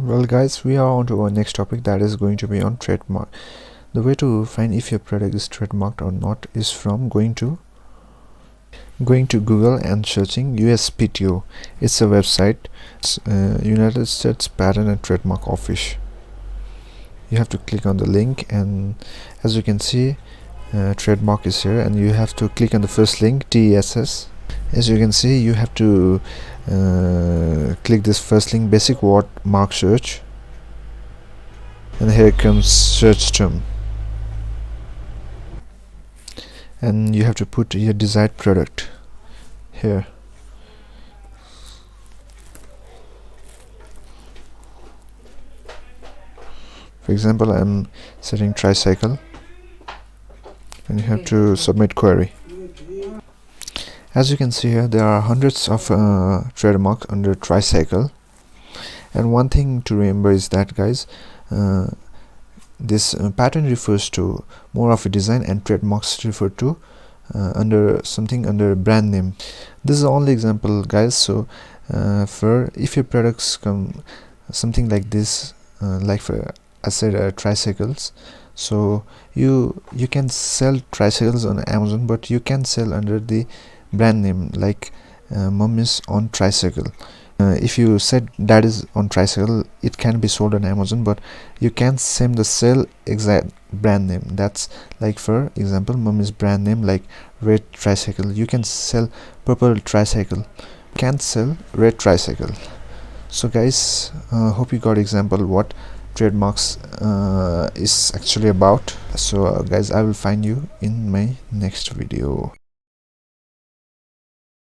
Well guys, we are on to our next topic, that is going to be on trademark. The way to find if your product is trademarked or not is from going to Google and searching USPTO. It's a website. It's United States Patent and Trademark Office. You have to click on the link, and as you can see, trademark is here, and you have to click on the first link, TESS. As you can see, you have to click this first link, basic word mark search, and here comes search term, and you have to put your desired product here. For example, I'm setting tricycle, and you have to submit query. As you can see here, there are hundreds of trademarks under tricycle, and one thing to remember is that, guys, this patent refers to more of a design, and trademarks refer to under brand name. This is the only example, guys. So for if your products come something like this, like for I said tricycles, so you can sell tricycles on Amazon, but you can sell under the brand name, like mom is on tricycle. If you said dad is on tricycle, it can be sold on Amazon, but you can't sell the exact brand name. That's like, for example, mom is brand name like red tricycle. You can sell purple tricycle, can't sell red tricycle. So guys, hope you got example what trademarks is actually about. So guys, I will find you in my next video.